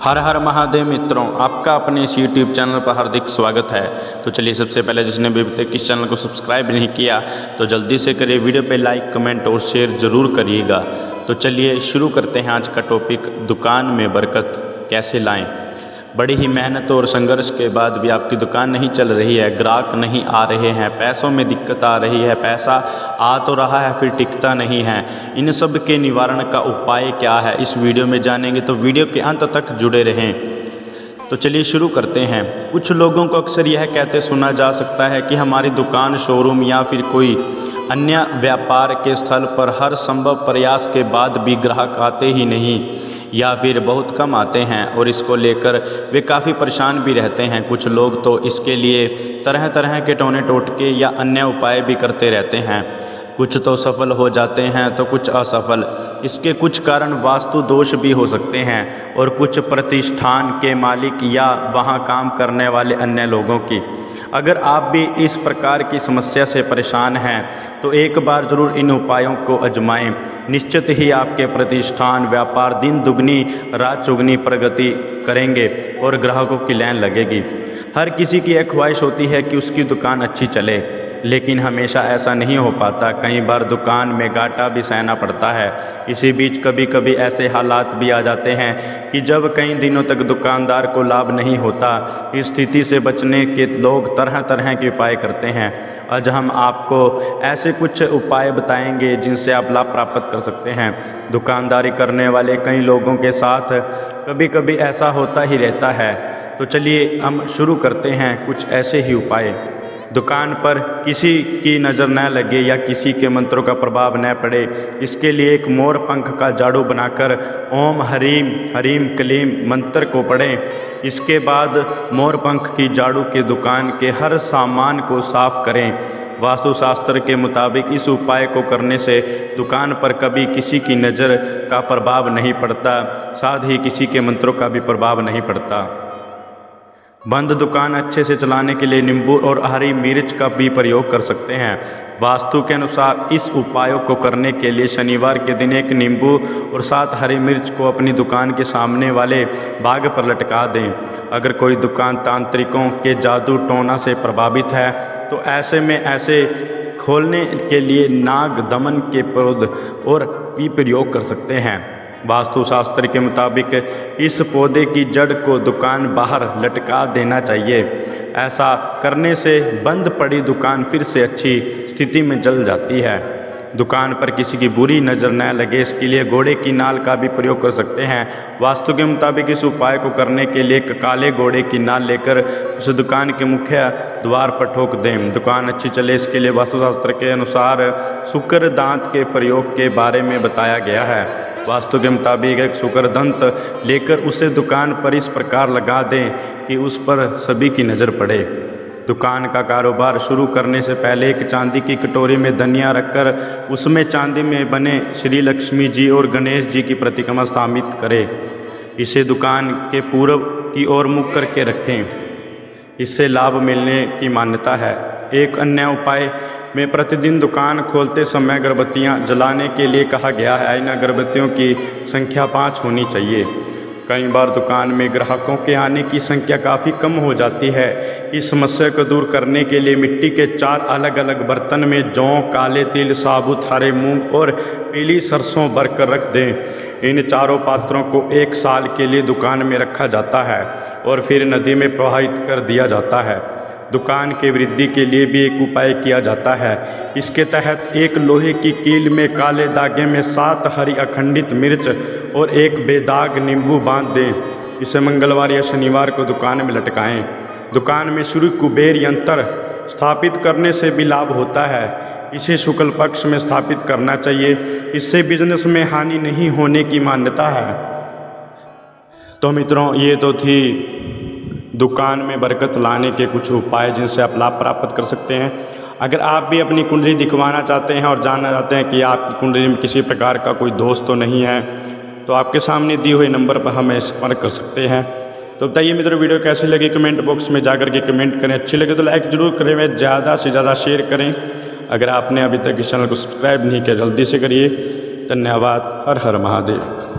हर हर महादेव मित्रों, आपका अपने इस YouTube चैनल पर हार्दिक स्वागत है। तो चलिए, सबसे पहले जिसने भी अभी तक इस चैनल को सब्सक्राइब नहीं किया तो जल्दी से करिए, वीडियो पे लाइक कमेंट और शेयर ज़रूर करिएगा। तो चलिए शुरू करते हैं आज का टॉपिक, दुकान में बरकत कैसे लाएं। बड़ी ही मेहनत और संघर्ष के बाद भी आपकी दुकान नहीं चल रही है, ग्राहक नहीं आ रहे हैं, पैसों में दिक्कत आ रही है, पैसा आ तो रहा है फिर टिकता नहीं है। इन सब के निवारण का उपाय क्या है, इस वीडियो में जानेंगे, तो वीडियो के अंत तक जुड़े रहें। तो चलिए शुरू करते हैं। कुछ लोगों को अक्सर यह कहते सुना जा सकता है कि हमारी दुकान, शोरूम या फिर कोई अन्य व्यापार के स्थल पर हर संभव प्रयास के बाद भी ग्राहक आते ही नहीं या फिर बहुत कम आते हैं, और इसको लेकर वे काफ़ी परेशान भी रहते हैं। कुछ लोग तो इसके लिए तरह तरह के टोने टोटके या अन्य उपाय भी करते रहते हैं। कुछ तो सफल हो जाते हैं तो कुछ असफल। इसके कुछ कारण वास्तु दोष भी हो सकते हैं और कुछ प्रतिष्ठान के मालिक या वहां काम करने वाले अन्य लोगों की। अगर आप भी इस प्रकार की समस्या से परेशान हैं तो एक बार ज़रूर इन उपायों को आजमाएं। निश्चित ही आपके प्रतिष्ठान, व्यापार दिन दुगनी रात चौगुनी प्रगति करेंगे और ग्राहकों की लाइन लगेगी। हर किसी की एक ख्वाहिश होती है कि उसकी दुकान अच्छी चले, लेकिन हमेशा ऐसा नहीं हो पाता। कई बार दुकान में घाटा भी सहना पड़ता है। इसी बीच कभी कभी ऐसे हालात भी आ जाते हैं कि जब कई दिनों तक दुकानदार को लाभ नहीं होता। इस स्थिति से बचने के लोग तरह तरह के उपाय करते हैं। आज हम आपको ऐसे कुछ उपाय बताएंगे जिनसे आप लाभ प्राप्त कर सकते हैं। दुकानदारी करने वाले कई लोगों के साथ कभी कभी ऐसा होता ही रहता है। तो चलिए हम शुरू करते हैं कुछ ऐसे ही उपाय। दुकान पर किसी की नज़र न लगे या किसी के मंत्रों का प्रभाव न पड़े, इसके लिए एक मोर पंख का झाड़ू बनाकर ओम हरीम हरीम क्लीम मंत्र को पढ़ें। इसके बाद मोर पंख की झाड़ू के दुकान के हर सामान को साफ करें। वास्तुशास्त्र के मुताबिक इस उपाय को करने से दुकान पर कभी किसी की नज़र का प्रभाव नहीं पड़ता, साथ ही किसी के मंत्रों का भी प्रभाव नहीं पड़ता। बंद दुकान अच्छे से चलाने के लिए नींबू और हरी मिर्च का भी प्रयोग कर सकते हैं। वास्तु के अनुसार इस उपायों को करने के लिए शनिवार के दिन एक नींबू और 7 हरी मिर्च को अपनी दुकान के सामने वाले बाग पर लटका दें। अगर कोई दुकान तांत्रिकों के जादू टोना से प्रभावित है तो ऐसे में ऐसे खोलने के लिए नाग दमन के पौध और भी प्रयोग कर सकते हैं। वास्तुशास्त्र के मुताबिक इस पौधे की जड़ को दुकान बाहर लटका देना चाहिए। ऐसा करने से बंद पड़ी दुकान फिर से अच्छी स्थिति में चल जाती है। दुकान पर किसी की बुरी नज़र न लगे, इसके लिए घोड़े की नाल का भी प्रयोग कर सकते हैं। वास्तु के मुताबिक इस उपाय को करने के लिए एक काले घोड़े की नाल लेकर उस दुकान के मुख्य द्वार पर ठोक दें। दुकान अच्छी चले, इसके लिए वास्तुशास्त्र के अनुसार शुक्र दांत के प्रयोग के बारे में बताया गया है। वास्तु के मुताबिक एक शुक्र दंत लेकर उसे दुकान पर इस प्रकार लगा दें कि उस पर सभी की नज़र पड़े। दुकान का कारोबार शुरू करने से पहले एक चांदी की कटोरी में धनिया रखकर उसमें चांदी में बने श्री लक्ष्मी जी और गणेश जी की प्रतिमा स्थापित करें। इसे दुकान के पूर्व की ओर मुख करके रखें, इससे लाभ मिलने की मान्यता है। एक अन्य उपाय में प्रतिदिन दुकान खोलते समय अगरबत्तियां जलाने के लिए कहा गया है। इन अगरबत्तियों की संख्या 5 होनी चाहिए। कई बार दुकान में ग्राहकों के आने की संख्या काफ़ी कम हो जाती है। इस समस्या को दूर करने के लिए मिट्टी के 4 अलग अलग बर्तन में जौ, काले तिल, साबुत हरे मूंग और पीली सरसों भरकर रख दें। इन चारों पात्रों को 1 साल के लिए दुकान में रखा जाता है और फिर नदी में प्रवाहित कर दिया जाता है। दुकान के वृद्धि के लिए भी एक उपाय किया जाता है। इसके तहत एक लोहे की कील में काले धागे में 7 हरी अखंडित मिर्च और 1 बेदाग नींबू बांध दें। इसे मंगलवार या शनिवार को दुकान में लटकाएं। दुकान में सूर्य कुबेर यंत्र स्थापित करने से भी लाभ होता है। इसे शुक्ल पक्ष में स्थापित करना चाहिए, इससे बिजनेस में हानि नहीं होने की मान्यता है। तो मित्रों, ये तो थी दुकान में बरकत लाने के कुछ उपाय जिनसे आप लाभ प्राप्त कर सकते हैं। अगर आप भी अपनी कुंडली दिखवाना चाहते हैं और जानना चाहते हैं कि आपकी कुंडली में किसी प्रकार का कोई दोष तो नहीं है, तो आपके सामने दिए हुए नंबर पर हमें संपर्क कर सकते हैं। तो बताइए मित्रों, वीडियो कैसी लगी कमेंट बॉक्स में जाकर के कमेंट करें। अच्छी लगे तो लाइक ज़रूर करें, वे ज़्यादा से ज़्यादा शेयर करें। अगर आपने अभी तक इस चैनल को सब्सक्राइब नहीं किया जल्दी से करिए। धन्यवाद। हर हर महादेव।